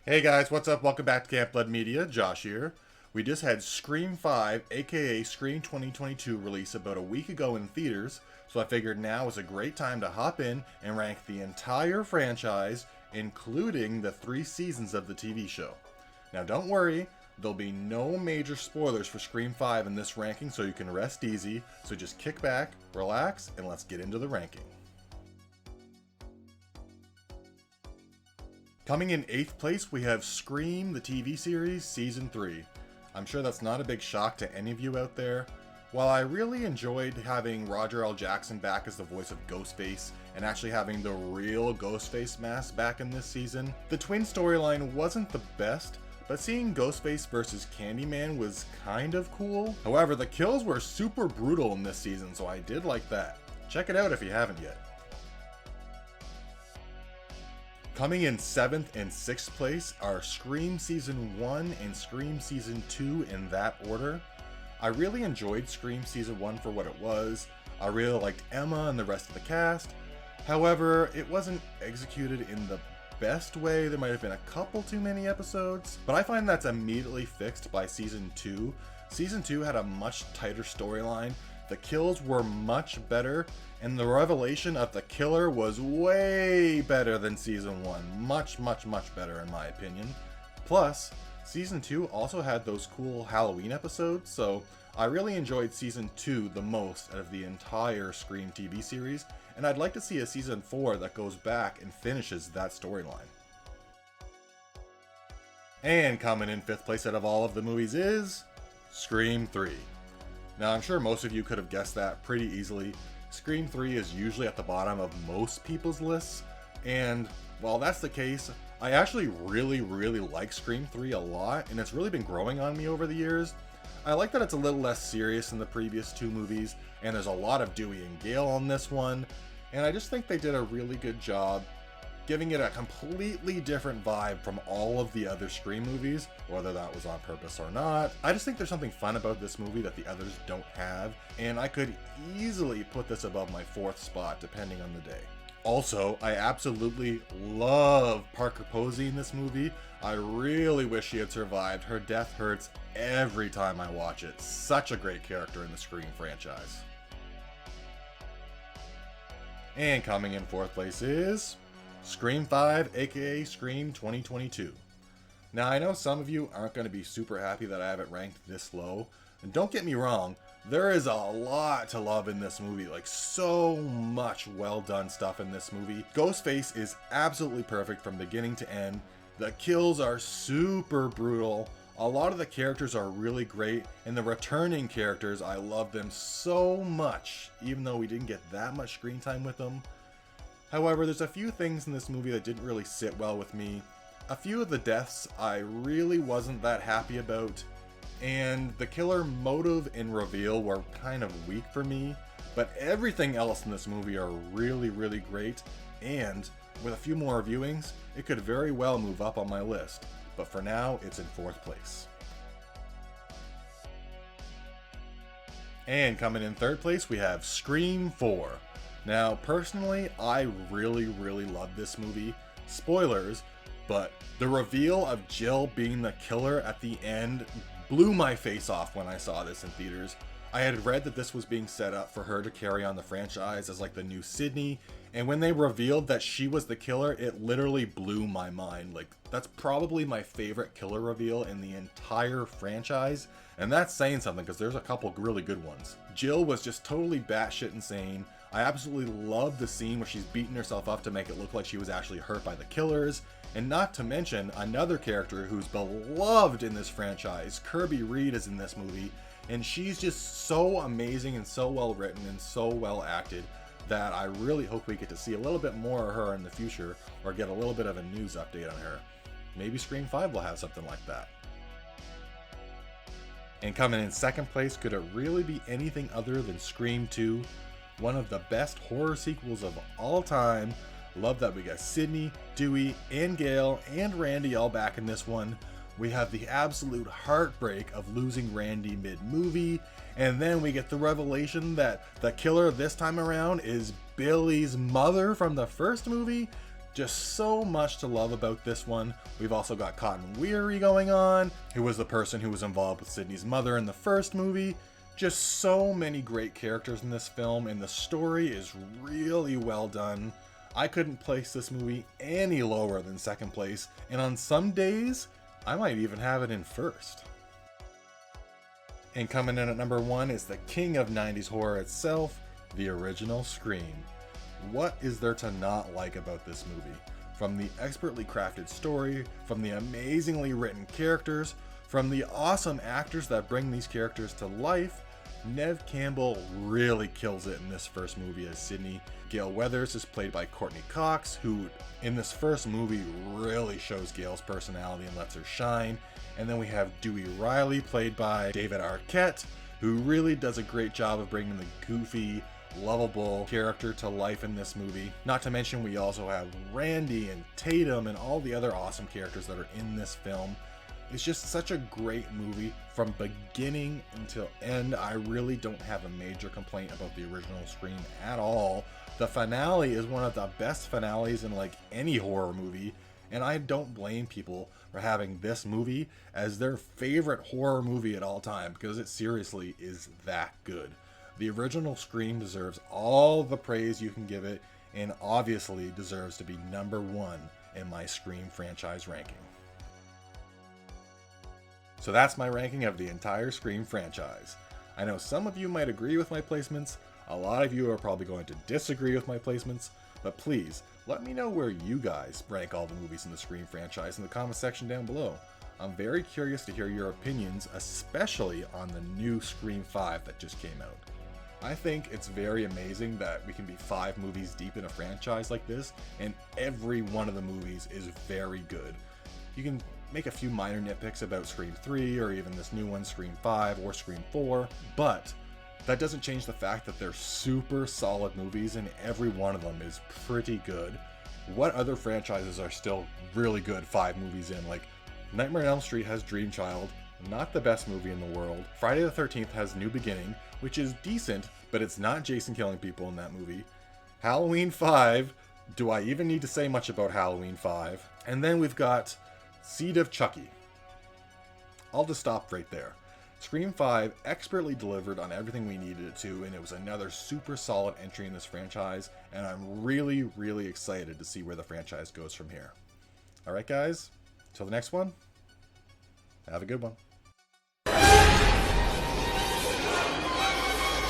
Hey guys, what's up? Welcome back to Camp Blood Media. Josh here. We just had Scream 5, aka Scream 2022, release about a week ago in theaters, so I figured now is a great time to hop in and rank the entire franchise, including the 3 seasons of the TV show. Now don't worry, there'll be no major spoilers for Scream 5 in this ranking, so you can rest easy, so just kick back, relax, and let's get into the ranking. Coming in 8th place, we have Scream, the TV series, Season 3. I'm sure that's not a big shock to any of you out there. While I really enjoyed having Roger L. Jackson back as the voice of Ghostface, and actually having the real Ghostface mask back in this season, the twin storyline wasn't the best, but seeing Ghostface versus Candyman was kind of cool. However, the kills were super brutal in this season, so I did like that. Check it out if you haven't yet. Coming in 7th and 6th place are Scream Season 1 and Scream Season 2 in that order. I really enjoyed Scream Season 1 for what it was. I really liked Emma and the rest of the cast. However, it wasn't executed in the best way. There might have been a couple too many episodes, but I find that's immediately fixed by Season 2. Season 2 had a much tighter storyline. The kills were much better, and the revelation of the killer was way better than Season 1. Much better in my opinion. Plus, Season 2 also had those cool Halloween episodes, so I really enjoyed Season 2 the most out of the entire Scream TV series, and I'd like to see a Season 4 that goes back and finishes that storyline. And coming in 5th place out of all of the movies is Scream 3. Now, I'm sure most of you could have guessed that pretty easily. Scream 3 is usually at the bottom of most people's lists, and while that's the case, I actually really like Scream 3 a lot, and it's really been growing on me over the years. I like that it's a little less serious than the previous 2 movies, and there's a lot of Dewey and Gale on this one, and I just think they did a really good job giving it a completely different vibe from all of the other Scream movies, whether that was on purpose or not. I just think there's something fun about this movie that the others don't have, and I could easily put this above my 4th spot depending on the day. Also, I absolutely love Parker Posey in this movie. I really wish she had survived. Her death hurts every time I watch it. Such a great character in the Scream franchise. And coming in 4th place is Scream 5, aka Scream 2022. Now, I know some of you aren't going to be super happy that I have it ranked this low, and don't get me wrong, there is a lot to love in this movie, like so much well done stuff in this movie. Ghostface is absolutely perfect from beginning to end. The kills are super brutal. A lot of the characters are really great, and the returning characters, I love them so much, even though we didn't get that much screen time with them. However, there's a few things in this movie that didn't really sit well with me. A few of the deaths I really wasn't that happy about, and the killer motive and reveal were kind of weak for me, but everything else in this movie are really great, and with a few more viewings, it could very well move up on my list, but for now, it's in 4th place. And coming in 3rd place, we have Scream 4. Now, personally, I really love this movie. Spoilers, but the reveal of Jill being the killer at the end blew my face off when I saw this in theaters. I had read that this was being set up for her to carry on the franchise as like the new Sydney, and when they revealed that she was the killer, it literally blew my mind. Like, that's probably my favorite killer reveal in the entire franchise, and that's saying something because there's a couple really good ones. Jill was just totally batshit insane. I absolutely love the scene where she's beating herself up to make it look like she was actually hurt by the killers, and not to mention another character who's beloved in this franchise. Kirby Reed is in this movie, and she's just so amazing and so well written and so well acted that I really hope we get to see a little bit more of her in the future, or get a little bit of a news update on her. Maybe Scream 5 will have something like that. And coming in 2nd place, could it really be anything other than Scream 2? One of the best horror sequels of all time. Love that we got Sydney, Dewey, and Gale, and Randy all back in this one. We have the absolute heartbreak of losing Randy mid-movie, and then we get the revelation that the killer this time around is Billy's mother from the first movie. Just so much to love about this one. We've also got Cotton Weary going on, who was the person who was involved with Sydney's mother in the first movie. Just so many great characters in this film, and the story is really well done. I couldn't place this movie any lower than second place, and on some days, I might even have it in first. And coming in at number 1 is the king of 90s horror itself, the original Scream. What is there to not like about this movie? From the expertly crafted story, from the amazingly written characters, from the awesome actors that bring these characters to life, Neve Campbell really kills it in this first movie as Sydney. Gale Weathers is played by Courtney Cox, who in this first movie really shows Gale's personality and lets her shine. And then we have Dewey Riley, played by David Arquette, who really does a great job of bringing the goofy, lovable character to life in this movie. Not to mention we also have Randy and Tatum and all the other awesome characters that are in this film. It's just such a great movie from beginning until end. I really don't have a major complaint about the original Scream at all. The finale is one of the best finales in like any horror movie, and I don't blame people for having this movie as their favorite horror movie at all time, because it seriously is that good. The original Scream deserves all the praise you can give it, and obviously deserves to be number 1 in my Scream franchise ranking. So that's my ranking of the entire Scream franchise. I know some of you might agree with my placements, a lot of you are probably going to disagree with my placements, but please let me know where you guys rank all the movies in the Scream franchise in the comment section down below. I'm very curious to hear your opinions, especially on the new Scream 5 that just came out. I think it's very amazing that we can be 5 movies deep in a franchise like this, and every one of the movies is very good. You can make a few minor nitpicks about Scream 3 or even this new one, Scream 5 or Scream 4, but that doesn't change the fact that they're super solid movies and every one of them is pretty good. What other franchises are still really good 5 movies in? Like Nightmare on Elm Street has Dream Child, not the best movie in the world. Friday the 13th has New Beginning, which is decent, but it's not Jason killing people in that movie. Halloween 5, do I even need to say much about Halloween 5? And then we've got Seed of Chucky. I'll just stop right there. Scream 5 expertly delivered on everything we needed it to, and it was another super solid entry in this franchise, and I'm really, really excited to see where the franchise goes from here. Alright guys, till the next one, have a good one.